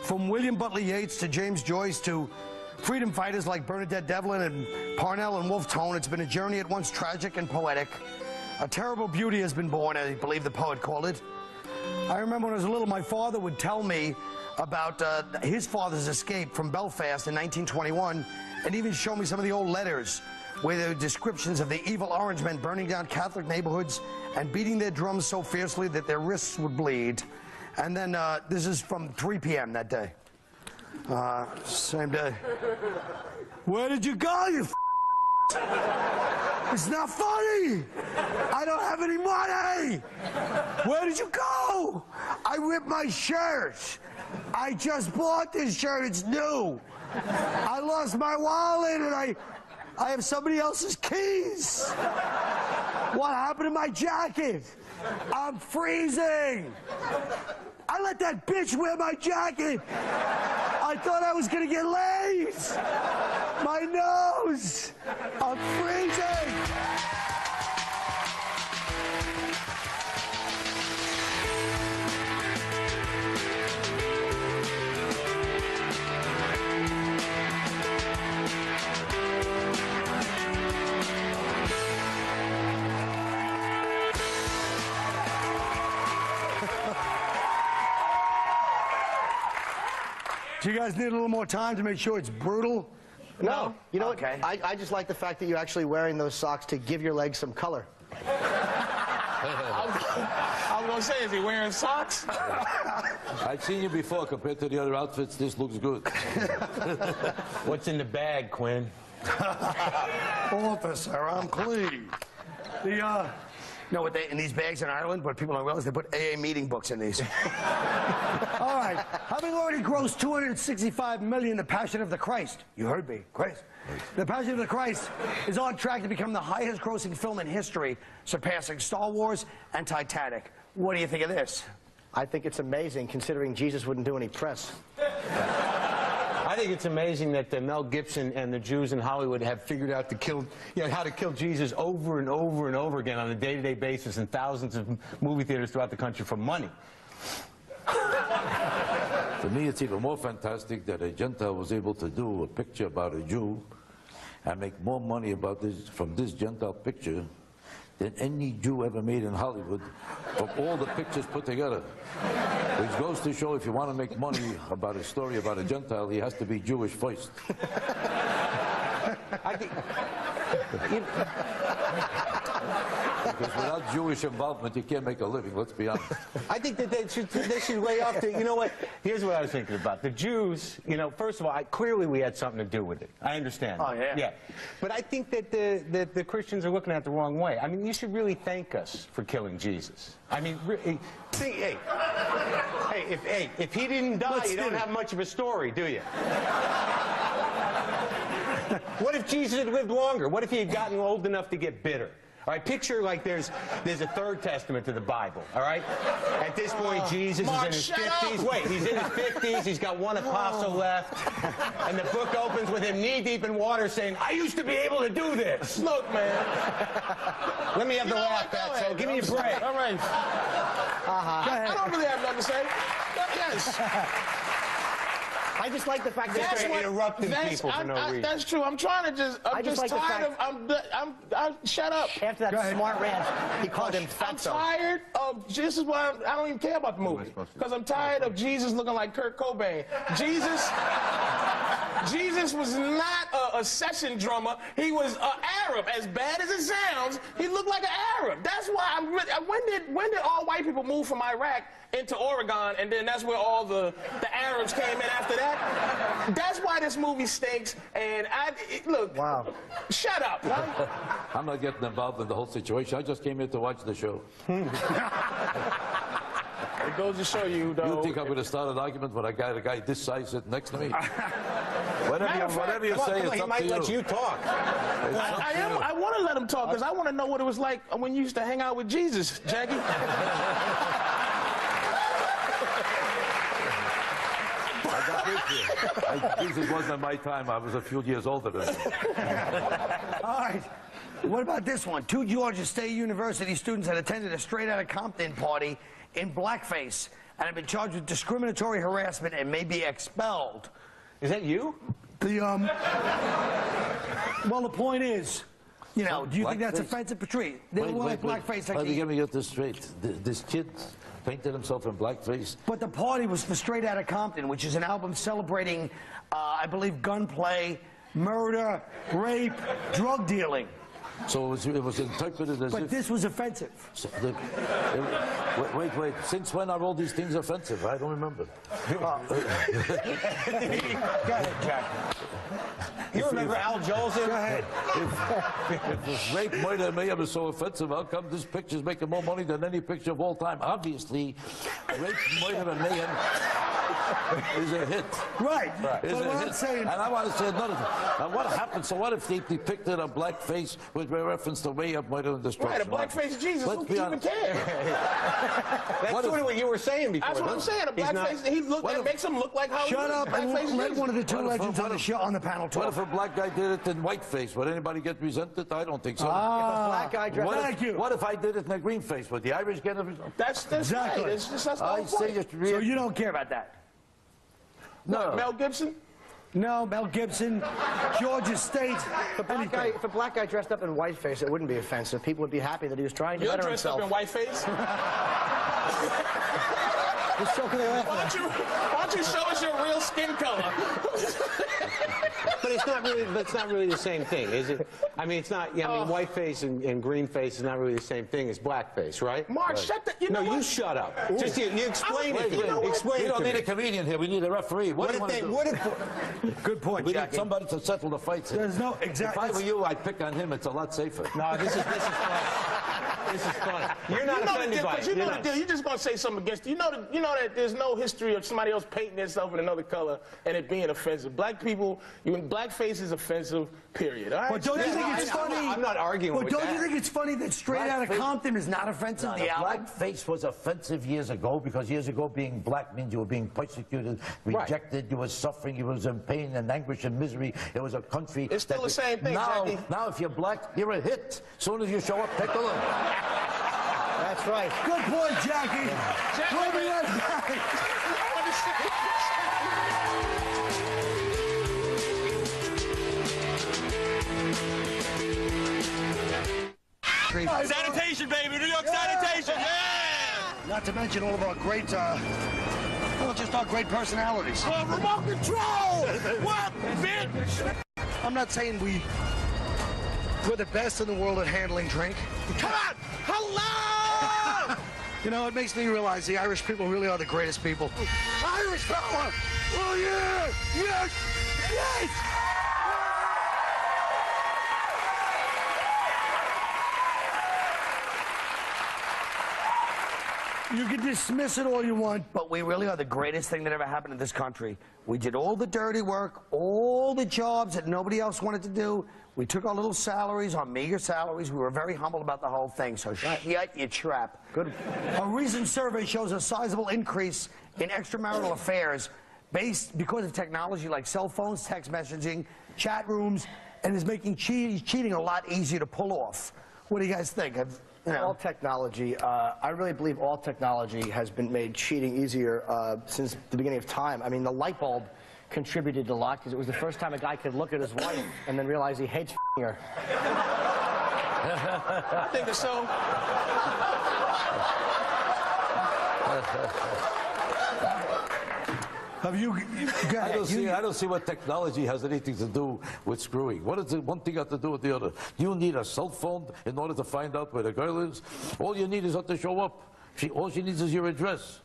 From William Butler Yeats to James Joyce to freedom fighters like Bernadette Devlin and Parnell and Wolfe Tone, it's been a journey at once tragic and poetic. A terrible beauty has been born, I believe the poet called it. I remember when I was little, my father would tell me about his father's escape from Belfast in 1921, and even show me some of the old letters where there were descriptions of the evil Orange men burning down Catholic neighborhoods and beating their drums so fiercely that their wrists would bleed. And then this is from 3 p.m. that day. Same day. Where did you go, you It's not funny! I don't have any money! Where did you go? I ripped my shirt. I just bought this shirt, it's new. I lost my wallet and I have somebody else's keys. What happened to my jacket? I'm freezing. I let that bitch wear my jacket. I thought I was gonna get laid. My nose. I'm freezing. Do you guys need a little more time to make sure it's brutal? No. You know okay. what? I just like the fact that you're actually wearing those socks to give your legs some color. I was going to say, is he wearing socks? I've seen you before. Compared to the other outfits, this looks good. What's in the bag, Quinn? Officer, I'm clean. You know what in these bags in Ireland, what people don't realize, they put AA meeting books in these. All right, having already grossed $265 million, The Passion of the Christ, you heard me, Christ. The Passion of the Christ is on track to become the highest grossing film in history, surpassing Star Wars and Titanic. What do you think of this? I think it's amazing, considering Jesus wouldn't do any press. I think it's amazing that Mel Gibson and the Jews in Hollywood have figured out how to kill Jesus over and over and over again on a day-to-day basis in thousands of movie theaters throughout the country for money. For me, it's even more fantastic that a Gentile was able to do a picture about a Jew and make more money from this Gentile picture than any Jew ever made in Hollywood from all the pictures put together. Which goes to show if you want to make money about a story about a Gentile, he has to be Jewish first. Because without Jewish involvement, you can't make a living, let's be honest. I think that they should lay off the, you know what, here's what I was thinking about. The Jews, you know, first of all, clearly we had something to do with it. I understand. Oh, yeah. Yeah. But I think that the Christians are looking at it the wrong way. I mean, you should really thank us for killing Jesus. I mean, hey, if he didn't die, you don't have much of a story, do you? What if Jesus had lived longer? What if he had gotten old enough to get bitter? All right, picture like there's a third testament to the Bible, all right? At this point, Jesus is in his 50s. Wait, he's in his 50s, he's got one apostle left, and the book opens with him knee-deep in water saying, I used to be able to do this. Look, man. Let me have the laugh, Fatso. Give me a break. All right. I don't really have nothing to say. Yes. I just like the fact that They're interrupting people for no reason. That's true. I'm trying to I'm just tired of, shut up. after that smart rant, he called him I'm Fatso. tired of, this is why I don't even care about the movie. Because I'm tired of Jesus looking like Kurt Cobain. Jesus was not a session drummer. He was an Arab. As bad as it sounds, he looked like an Arab. That's why I'm really, when did all white people move from Iraq into Oregon, and then that's where all the Arabs came in after that? That's why this movie stinks, and look, wow. Shut up. I'm not getting involved in the whole situation. I just came here to watch the show. It goes to show you, though. You think I'm going to start an argument when I got a guy this size sitting next to me? Whatever you say, it's he up might to you. let you talk. I want to let him talk, because I want to know what it was like when you used to hang out with Jesus, Jackie. Jesus wasn't my time. I was a few years older than him. All right. What about this one? 2 Georgia State University students had attended a straight-outta Compton party in blackface and have been charged with discriminatory harassment and may be expelled. Is that you? Well, the point is, you know, do you think that's offensive, Patrice? They don't like blackface. Let me get this straight. This kid painted himself in blackface. But the party was for Straight Outta Compton, which is an album celebrating, I believe, gunplay, murder, rape, drug dealing. So it was interpreted as But if... this was offensive. So wait. Since when are all these things offensive? I don't remember. Go ahead, Jack. You remember Al Jolson? Go ahead. If rape, murder, and mayhem is so offensive, how come this picture's making more money than any picture of all time? Obviously, rape, murder, and mayhem is a hit. Right. Is But a what hit. I'm saying... And I want to say another thing. Now, what happened? So what if they depicted a blackface with reference to rape, murder, and destruction? Right, a blackface Jesus. Let's Who be even honest. care? That's sort of what you were saying before. That's what I'm saying. A blackface, it makes him look like how Shut up and let one of the two What if- legends on the show on the panel What talk. if a black guy did it in whiteface? Would anybody get resented? I don't think so. If a black guy dressed What if I did it in a green face? Would the Irish get a result? That's Exactly. right. That's the I whole say point. it's So real. you don't care about that? No. Mel Gibson? No, Mel Gibson, Georgia State. If a black guy dressed up in whiteface, it wouldn't be offensive. People would be happy that he was trying to You're better dressed himself. up in whiteface? Just so can they laugh at him. Why don't you show us your real skin color? But it's not really the same thing, is it? I mean, it's not. Yeah, I mean, whiteface and green face is not really the same thing as blackface, right? Mark, shut the... You know No, what? you shut up. Just you explain it. you know what? Explain We it don't to need me. a comedian here. We need a referee. What do you want to do? What if? Good point, We need Jackie. somebody to settle the fights. There's no If exact. I were you, I'd pick on him. It's a lot safer. No, this is fun. This is fun. You're not offended by it. You know You're the not. deal. You're just going to say something against it. You know that there's no history of somebody else painting themselves in another color and it being offensive. Black people, blackface is offensive, period. All right? But don't you think it's funny? I'm not arguing But with don't that. you think it's funny that Straight Outta Blackface- Compton is not offensive? The album. Blackface was offensive years ago because years ago being black means you were being persecuted, rejected, you were suffering, you was in pain and anguish and misery. It was a country. It's still the same thing, Jackie. Now, if you're black, you're a hit. As soon as you show up, take a look. That's right. Good point, Jackie. We'll be right back. Sanitation, baby! New York sanitation! Yeah! Not to mention all of our great, well, just our great personalities. Remote control! What, bitch? I'm not saying we're the best in the world at handling drink. Come on! Hello! You know, it makes me realize the Irish people really are the greatest people. Irish power! Oh, yeah! Yes! Yes! You can dismiss it all you want, but we really are the greatest thing that ever happened in this country. We did all the dirty work, all the jobs that nobody else wanted to do. We took our little salaries, our meager salaries. We were very humble about the whole thing, so shut your trap. Good. A recent survey shows a sizable increase in extramarital affairs because of technology like cell phones, text messaging, chat rooms, and is making cheating a lot easier to pull off. What do you guys think? All technology, I really believe all technology has been made cheating easier since the beginning of time. I mean, the light bulb contributed a lot because it was the first time a guy could look at his wife and then realize he hates her. I think it's so. Have you? I don't see what technology has anything to do with screwing. What does one thing have to do with the other? You need a cell phone in order to find out where the girl is. All you need is her to show up. All she needs is your address.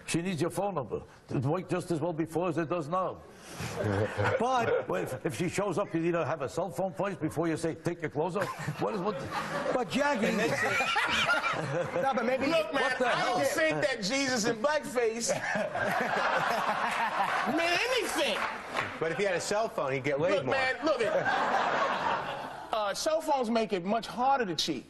She needs your phone number. It worked just as well before as it does now. But if she shows up, you need to have a cell phone first before you say, take your clothes off. But Jackie, No, but maybe. Look, man, What the I hell? don't think that Jesus in blackface meant anything. But if he had a cell phone, he'd get laid Look, more. man, look at cell phones make it much harder to cheat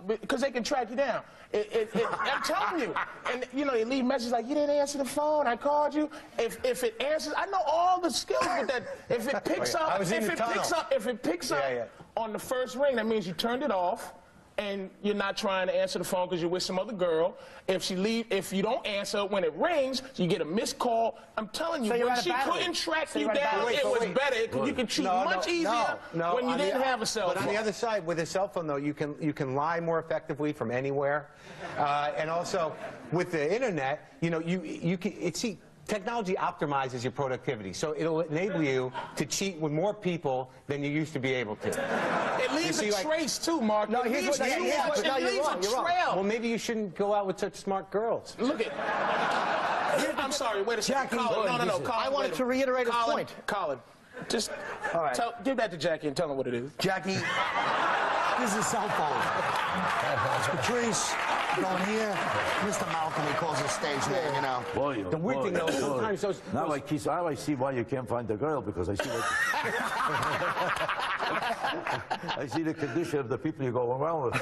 because they can track you down. I'm telling you, and you know, they leave messages like you didn't answer the phone. I called you. If it answers, I know all the skills with that. If it picks up, I was in the tunnel. if it picks up on the first ring, that means you turned it off. and you're not trying to answer the phone because you're with some other girl. If you don't answer when it rings, you get a missed call. I'm telling you, when she couldn't track you down, it was better. You could cheat much easier when you didn't have a cell phone. But on the other side, with a cell phone, though, you can lie more effectively from anywhere. And also, with the internet, you know, you can see. Technology optimizes your productivity, so it'll enable you to cheat with more people than you used to be able to. It leaves a trace, too, Mark. No, it leaves a trail. Well, maybe you shouldn't go out with such smart girls. Look at... I'm sorry, wait a second. Jackie, Colin, no, Colin, I wanted to reiterate his point. Colin, just give that to Jackie and tell her what it is. Jackie, this is a cell phone. It's Patrice. Going here, Mr. Malcolm, he calls his stage name, you know. Boy, the weird thing, though, sometimes those... Now I see why you can't find the girl, because I see I see the condition of the people you go around with.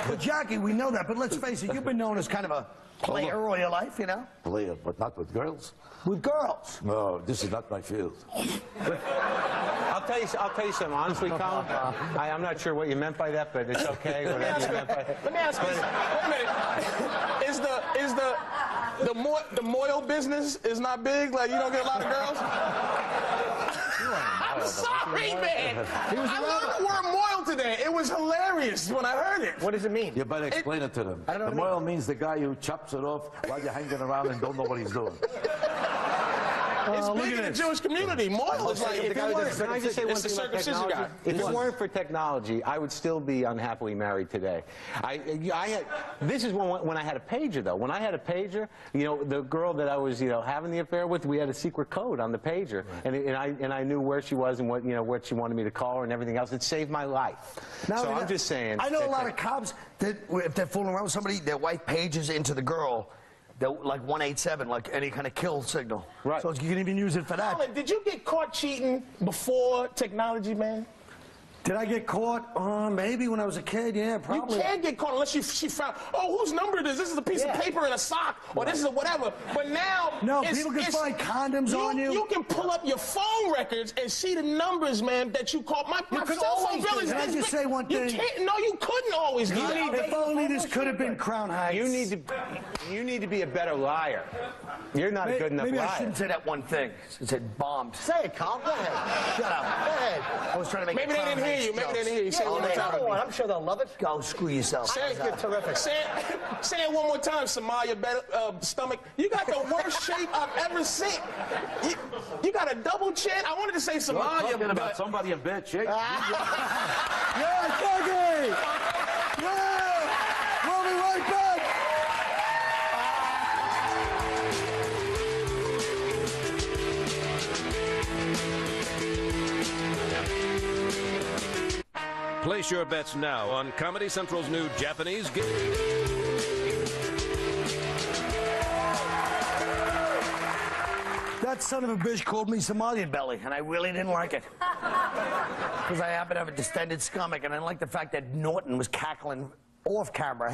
But Jackie, we know that, but let's face it, you've been known as kind of a player all your life, you know? Player, but not with girls. With girls? No, this is not my field. I'll tell you something, honestly, Colin. I'm not sure what you meant by that, but it's okay, whatever you meant by that. Let me ask you, wait a minute. The Moyle business is not big? Like, you don't get a lot of girls? I'm sorry, man. I learned the word moil today. It was hilarious when I heard it. What does it mean? You better explain it to them. I don't know the moil means the guy who chops it off while you're hanging around and don't know what he's doing. It's big in the Jewish community. Moil is like, Can I just say one thing about technology? If it weren't for technology, I would still be unhappily married today. This is when I had a pager, though. When I had a pager, you know, the girl that I was, you know, having the affair with, we had a secret code on the pager, and I knew where she was and what she wanted me to call her and everything else. It saved my life. So I'm just saying. I know a lot of cops that if they're fooling around with somebody, their wife pages into the girl. Like 187, like any kind of kill signal. Right. So you can even use it for that. Colin, did you get caught cheating before technology, man? Did I get caught? Maybe when I was a kid, yeah, probably. You can't get caught unless she found, oh, whose number it is? This is a piece of paper in a sock, or this is a whatever. But now... No, people can find condoms on you. You can pull up your phone records and see the numbers, man, that you called. My cell phone bill is... Can I just say one thing? No, you couldn't always do that. If only this could have been Crown Heights. You need to be a better liar. You're not a good enough liar. Maybe I shouldn't say that one thing. I said bombed. Say it, Carl. Go ahead. Shut up. Go ahead. I was trying to make Maybe they didn't hear you. Maybe they didn't hear you. Say it one more time. I'm sure they'll love it. Go screw yourself. You're terrific. Say it one more time, Somalia stomach. You got the worst shape I've ever seen. You got a double chin. I wanted to say Somalia, talking about somebody in bad shape. Yeah, Dougie! Yeah! We'll be right back! Place your bets now on Comedy Central's new Japanese game. That son of a bitch called me Somalian belly, and I really didn't like it. Because I happen to have a distended stomach, and I didn't like the fact that Norton was cackling off camera.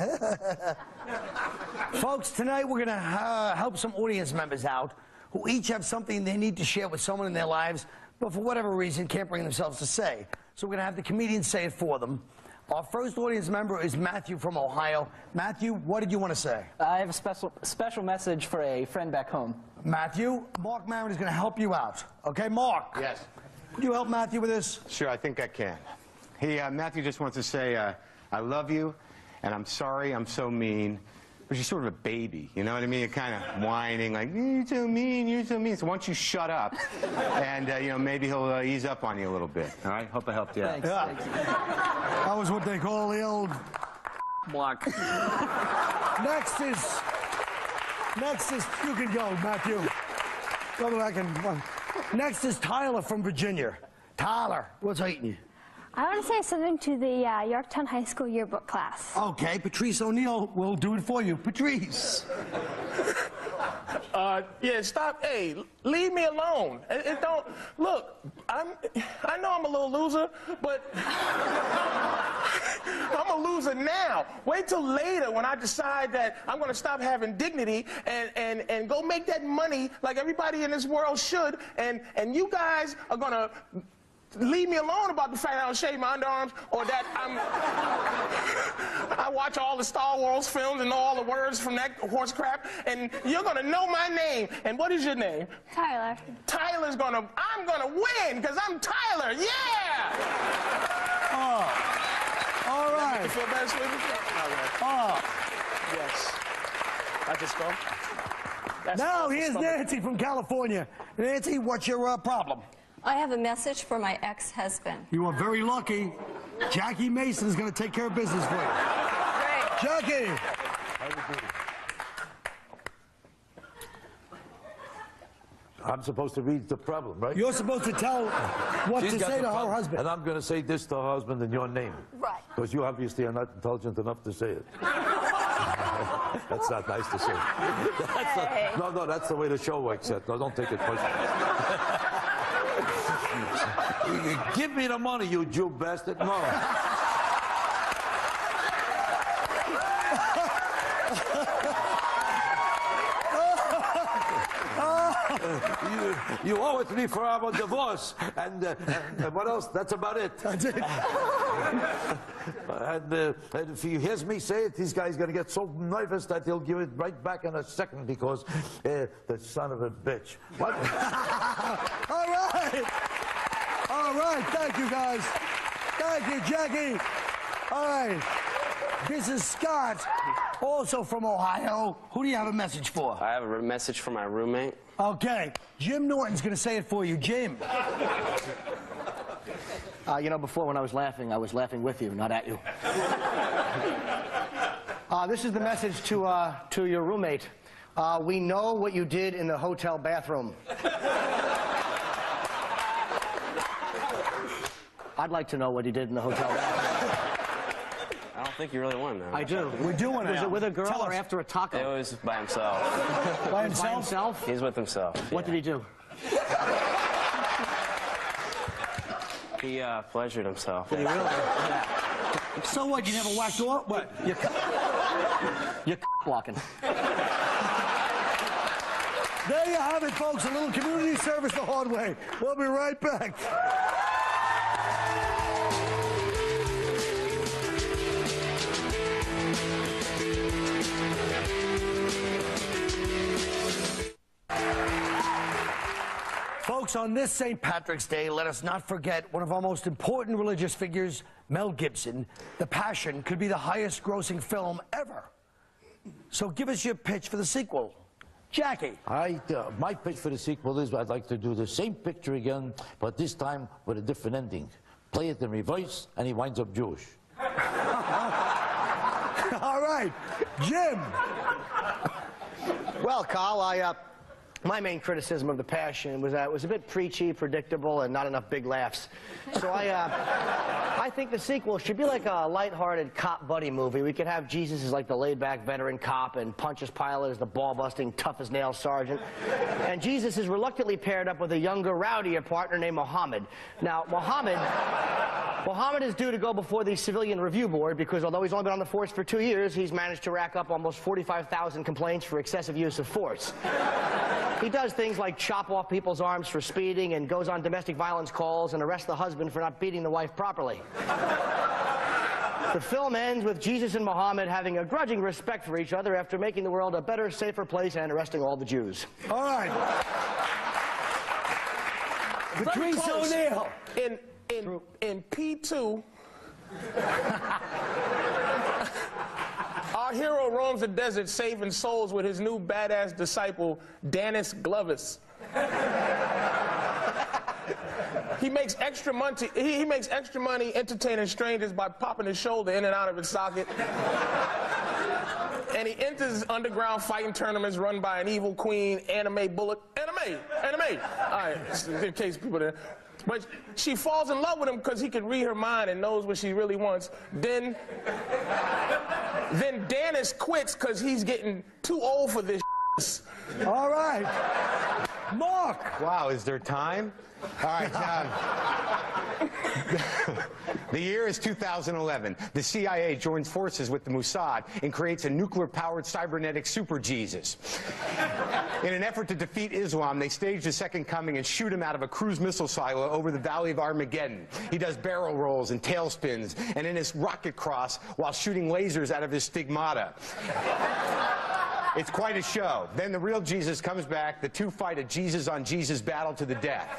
Folks, tonight we're going to help some audience members out who each have something they need to share with someone in their lives, but for whatever reason can't bring themselves to say. So we're going to have the comedians say it for them. Our first audience member is Matthew from Ohio. Matthew, what did you want to say? I have a special message for a friend back home. Matthew, Marc Maron is going to help you out. Okay, Mark? Yes. Could you help Matthew with this? Sure, I think I can. Matthew just wants to say, I love you, and I'm sorry I'm so mean. But you're sort of a baby, you know what I mean? You're kind of whining, like, you're so mean, you're so mean. So once you shut up, and, you know, maybe he'll ease up on you a little bit, all right? Hope I helped you out. Thanks. Yeah. That was what they call the old block. Next is, you can go, Matthew. Go back and, next is Tyler from Virginia. Tyler, what's eating you? I want to say something to the Yorktown High School yearbook class. Okay, Patrice O'Neill will do it for you. Patrice. Yeah, stop. Hey, leave me alone. It don't, look, I know I'm a little loser, but I'm a loser now. Wait till later when I decide that I'm going to stop having dignity and go make that money like everybody in this world should, and you guys are going to leave me alone about the fact that I don't shave my underarms, or that I watch all the Star Wars films and know all the words from that horse crap, and you're gonna know my name. And what is your name? Tyler. I'm gonna win, because I'm Tyler, yeah! All right. You feel better, sweetie? Oh. Yes. I just go. Now here's Nancy from California. Nancy, what's your problem? I have a message for my ex-husband. You are very lucky. Jackie Mason is going to take care of business for you. Great. Jackie. I'm supposed to read the problem, right? You're supposed to tell what She's to got say the to her problem, husband. And I'm going to say this to her husband in your name. Right. Because you obviously are not intelligent enough to say it. That's not nice to say. No, that's the way the show works. No, don't take it personally. Give me the money, you Jew bastard. No. You owe it to me for our divorce. And what else? That's about it. That's it. And if he hears me say it, this guy's going to get so nervous that he'll give it right back in a second because the son of a bitch. What? All right. All right. Thank you, guys. Thank you, Jackie. All right. This is Scott, also from Ohio. Who do you have a message for? I have a message for my roommate. Okay. Jim Norton's going to say it for you. Jim. You know, before when I was laughing with you, not at you. This is the message to your roommate. We know what you did in the hotel bathroom. I'd like to know what he did in the hotel bathroom. I don't think you really want to know. I do. We're doing it. Was it with a girl or after a taco? It was by himself. By himself? He's with himself. What did he do? He pleasured himself. Did he really? So what? You never whacked off? What? You're blocking. There you have it, folks. A little community service the hard way. We'll be right back. Folks, on this St. Patrick's Day, let us not forget one of our most important religious figures, Mel Gibson. The Passion could be the highest-grossing film ever. So give us your pitch for the sequel. Jackie. My pitch for the sequel is I'd like to do the same picture again, but this time with a different ending. Play it in reverse, and he winds up Jewish. All right. Jim. Well, Carl, my main criticism of The Passion was that it was a bit preachy, predictable, and not enough big laughs. So I think the sequel should be like a lighthearted cop buddy movie. We could have Jesus as like the laid-back veteran cop and Pontius Pilate as the ball-busting, tough-as-nails sergeant. And Jesus is reluctantly paired up with a younger, rowdier partner named Muhammad. Now, Muhammad is due to go before the Civilian Review Board because although he's only been on the force for 2 years, he's managed to rack up almost 45,000 complaints for excessive use of force. He does things like chop off people's arms for speeding and goes on domestic violence calls and arrests the husband for not beating the wife properly. The film ends with Jesus and Muhammad having a grudging respect for each other after making the world a better, safer place and arresting all the Jews. All right. Patrice O'Neill. In P2, our hero roams the desert saving souls with his new badass disciple, Dennis Glovis. He makes extra money. He makes extra money entertaining strangers by popping his shoulder in and out of its socket. And he enters underground fighting tournaments run by an evil queen, Anime Bullet. Anime. All right, in case people there. But she falls in love with him because he can read her mind and knows what she really wants. Then Dennis quits because he's getting too old for this. All right. Mark. Wow, is there time? All right. The year is 2011. The CIA joins forces with the Mossad and creates a nuclear-powered cybernetic super Jesus. In an effort to defeat Islam, they staged a second coming and shoot him out of a cruise missile silo over the Valley of Armageddon. He does barrel rolls and tailspins and in his rocket cross while shooting lasers out of his stigmata. It's quite a show. Then the real Jesus comes back. The two fight a Jesus on Jesus battle to the death.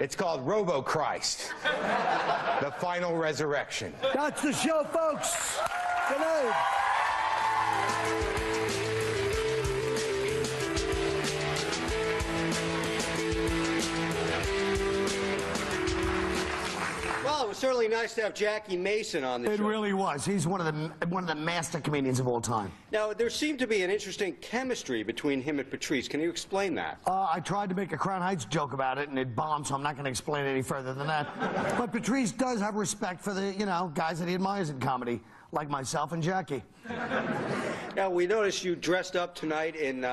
It's called Robo-Christ, the final resurrection. That's the show, folks. Good night. Well, it was certainly nice to have Jackie Mason on the show. It really was. He's one of the master comedians of all time. Now, there seemed to be an interesting chemistry between him and Patrice. Can you explain that? I tried to make a Crown Heights joke about it, and it bombed, so I'm not going to explain it any further than that. But Patrice does have respect for the, guys that he admires in comedy, like myself and Jackie. Now, we noticed you dressed up tonight in...